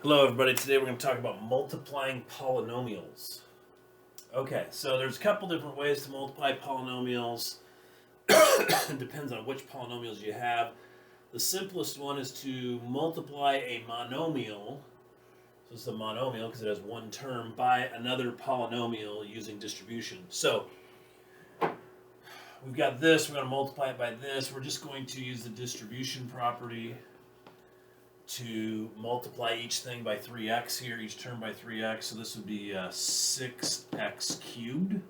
Hello everybody, today we're going to talk about multiplying polynomials. Okay, so there's a couple different ways to multiply polynomials. It depends on which polynomials you have. The simplest one is to multiply a monomial, so it's a monomial because it has one term, by another polynomial using distribution. So we've got this, we're going to multiply it by this. We're just going to use the distribution property to multiply each thing by 3x here, each term by 3x. So this would be 6x cubed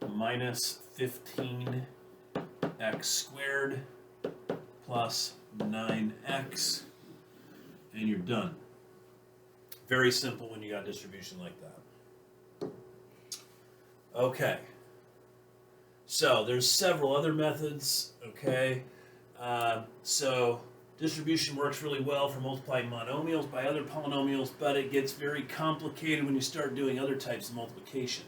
minus 15x squared plus 9x, and you're done. Very simple when you got distribution like that. Okay. So there's several other methods, okay? Distribution works really well for multiplying monomials by other polynomials, but it gets very complicated when you start doing other types of multiplication.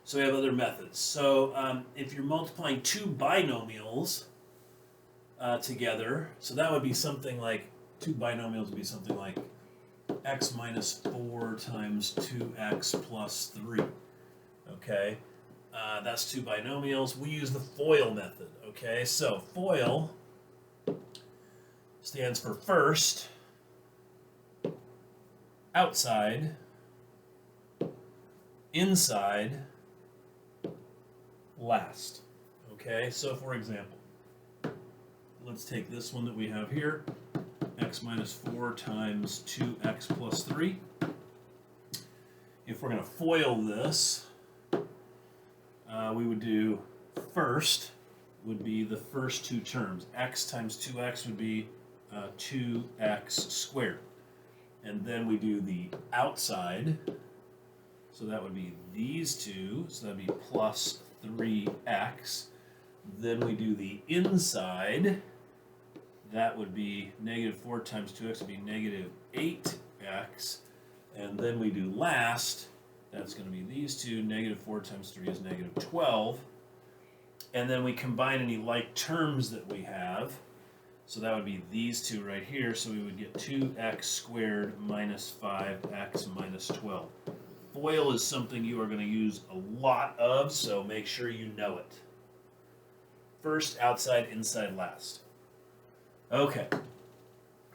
So we have other methods. So if you're multiplying two binomials together, so that would be something like, two binomials would be something like x minus 4 times 2x plus 3. Okay, that's two binomials. We use the FOIL method. Okay, so FOIL stands for first, outside, inside, last. Okay, so for example, let's take this one that we have here, x minus 4 times 2x plus 3. If we're going to FOIL this, we would do first would be the first two terms. X times 2x would be 2x squared. And then we do the outside, so that would be these two, so that would be plus 3x. Then we do the inside, that would be negative 4 times 2x would be negative 8x. And then we do last, that's going to be these two, negative 4 times 3 is negative 12. And then we combine any like terms that we have. So that would be these two right here. So we would get 2x squared minus 5x minus 12. FOIL is something you are going to use a lot of, so make sure you know it. First, outside, inside, last. Okay.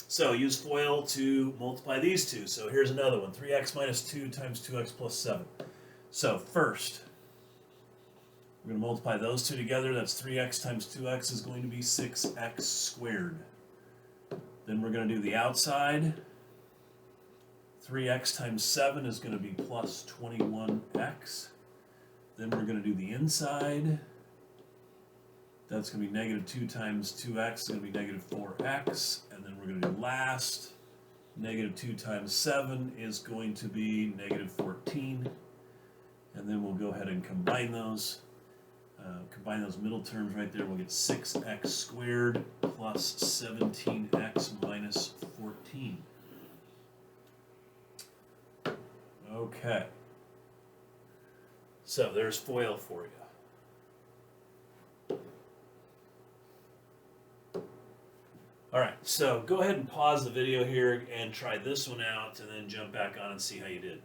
So use FOIL to multiply these two. So here's another one. 3x minus 2 times 2x plus 7. So first, we're going to multiply those two together. That's 3x times 2x is going to be 6x squared. Then we're going to do the outside. 3x times 7 is going to be plus 21x. Then we're going to do the inside. That's going to be negative 2 times 2x is going to be negative 4x. And then we're going to do last. Negative 2 times 7 is going to be negative 14. And then we'll go ahead and combine those. Combine those middle terms right there. We'll get 6x squared plus 17x minus 14. Okay. So there's FOIL for you. All right, so go ahead and pause the video here and try this one out and then jump back on and see how you did.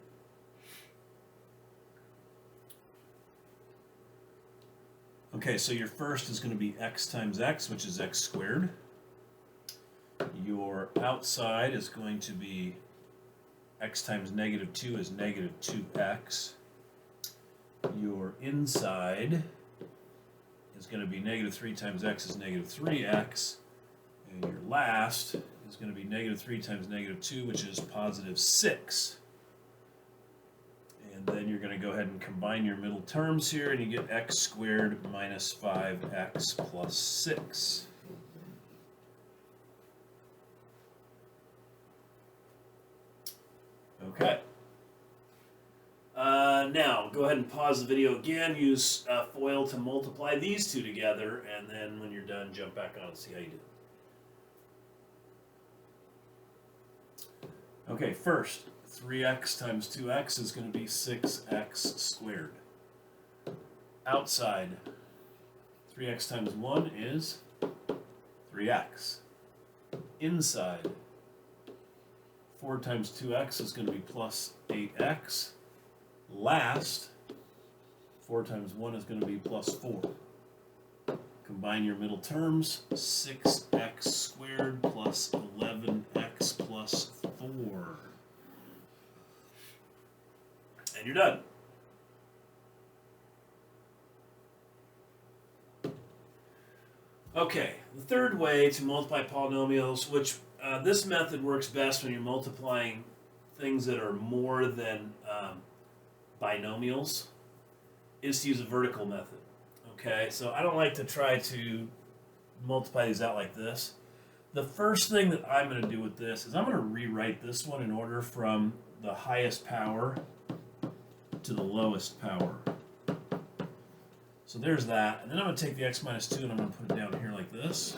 Okay, so your first is going to be x times x, which is x squared. Your outside is going to be x times negative 2 is negative 2x. Your inside is going to be negative 3 times x is negative 3x. And your last is going to be negative 3 times negative 2, which is positive 6. And then you're going to go ahead and combine your middle terms here, and you get x squared minus 5x plus 6. Okay. Now, go ahead and pause the video again. Use FOIL to multiply these two together, and then when you're done, jump back on and see how you did. Okay, first, 3x times 2x is going to be 6x squared. Outside, 3x times 1 is 3x. Inside, 4 times 2x is going to be plus 8x. Last, 4 times 1 is going to be plus 4. Combine your middle terms, 6x squared plus 11x plus 4. And you're done. Okay, the third way to multiply polynomials, which this method works best when you're multiplying things that are more than binomials, is to use a vertical method. Okay, so I don't like to try to multiply these out like this. The first thing that I'm going to do with this is I'm going to rewrite this one in order from the highest power to the lowest power. So there's that, and then I'm going to take the x minus 2 and I'm going to put it down here like this.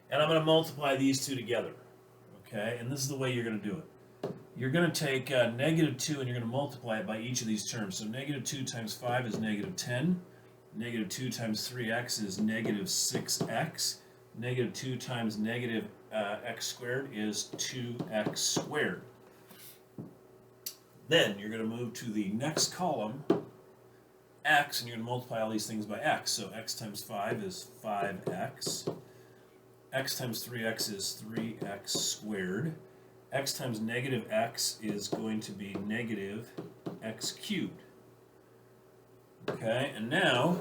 And I'm going to multiply these two together, okay? And this is the way you're going to do it. You're going to take negative 2 and you're going to multiply it by each of these terms. So negative 2 times 5 is negative 10. Negative 2 times 3x is negative 6x. Negative 2 times negative x squared is 2x squared. Then you're going to move to the next column, x, and you're going to multiply all these things by x. So x times 5 is 5x. X times 3x is 3x squared. X times negative x is going to be negative x cubed. Okay, and now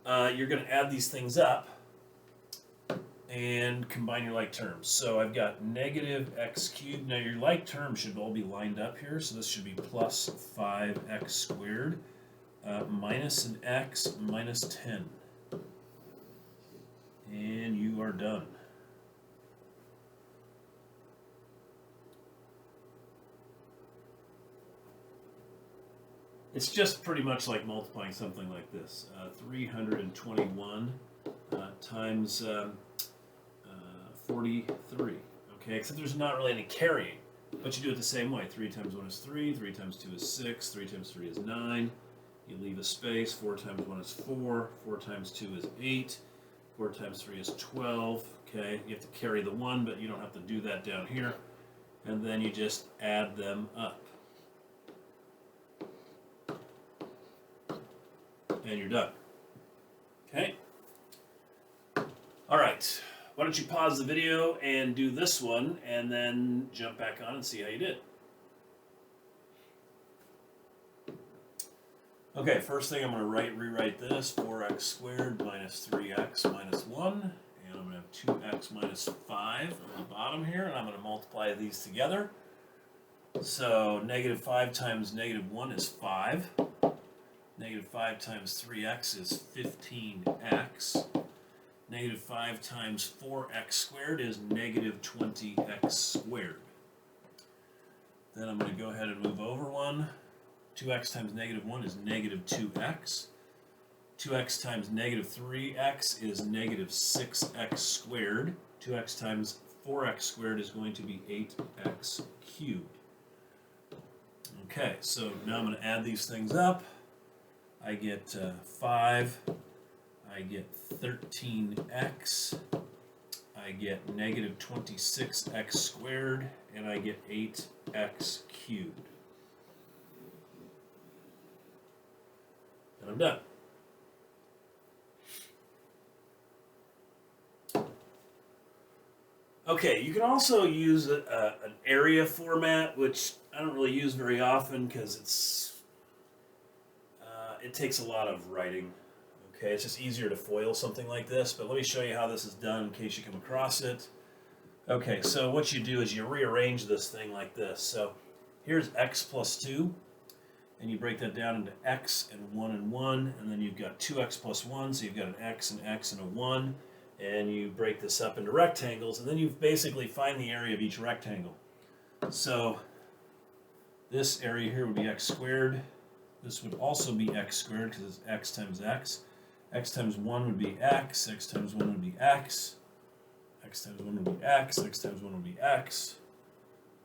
you're going to add these things up and combine your like terms. So I've got negative x cubed. Now your like terms should all be lined up here. So this should be plus 5x squared minus an x minus 10. And you are done. It's just pretty much like multiplying something like this. 321 times 43. Okay, except there's not really any carrying. But you do it the same way. 3 times 1 is 3, 3 times 2 is 6, 3 times 3 is 9. You leave a space. 4 times 1 is 4, 4 times 2 is 8, 4 times 3 is 12. Okay, you have to carry the 1, but you don't have to do that down here. And then you just add them up. And you're done. Okay? All right. Why don't you pause the video and do this one, and then jump back on and see how you did. Okay, first thing I'm going to rewrite this, 4x squared minus 3x minus 1. And I'm going to have 2x minus 5 on the bottom here, and I'm going to multiply these together. So negative 5 times negative 1 is 5. Negative 5 times 3x is 15x. Negative 5 times 4x squared is negative 20x squared. Then I'm going to go ahead and move over one. 2x times negative 1 is negative 2x. 2x times negative 3x is negative 6x squared. 2x times 4x squared is going to be 8x cubed. Okay, so now I'm going to add these things up. I get 5, I get 13x, I get negative 26x squared, and I get 8x cubed. And I'm done. Okay, you can also use an area format, which I don't really use very often because it takes a lot of writing. Okay, it's just easier to FOIL something like this, but let me show you how this is done in case you come across it. Okay, so what you do is you rearrange this thing like this. So here's x plus 2, and you break that down into x and 1, and then you've got 2x plus 1, so you've got an x, and a 1, and you break this up into rectangles, and then you basically find the area of each rectangle. So this area here would be x squared. This would also be x squared because it's x times x. X times 1 would be x. X times 1 would be x. X times 1 would be x. X times 1 would be x.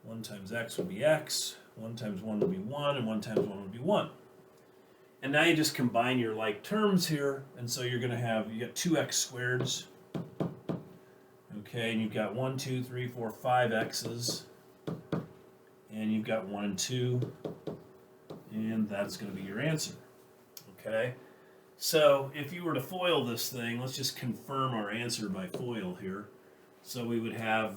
1 times x would be x. 1 times 1 would be 1. And 1 times 1 would be 1. And now you just combine your like terms here. And so you're going to have, you got 2x squareds. Okay, and you've got 1, 2, 3, 4, 5 x's. And you've got 1 and 2. And that's going to be your answer. Okay? So if you were to FOIL this thing, let's just confirm our answer by FOIL here. So we would have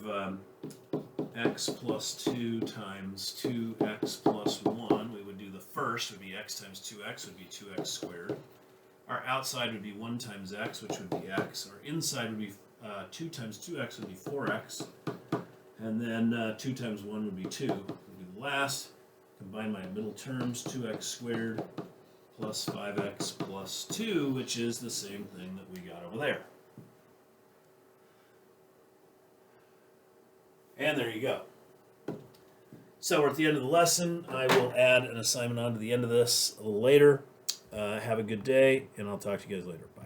x plus 2 times 2x plus 1. We would do the first, would be x times 2x, would be 2x squared. Our outside would be 1 times x, which would be x. Our inside would be 2 times 2x would be 4x. And then 2 times 1 would be 2. Would be the last. Combine my middle terms, 2x squared plus 5x plus 2, which is the same thing that we got over there. And there you go. So we're at the end of the lesson. I will add an assignment on to the end of this a little later. Have a good day, and I'll talk to you guys later. Bye.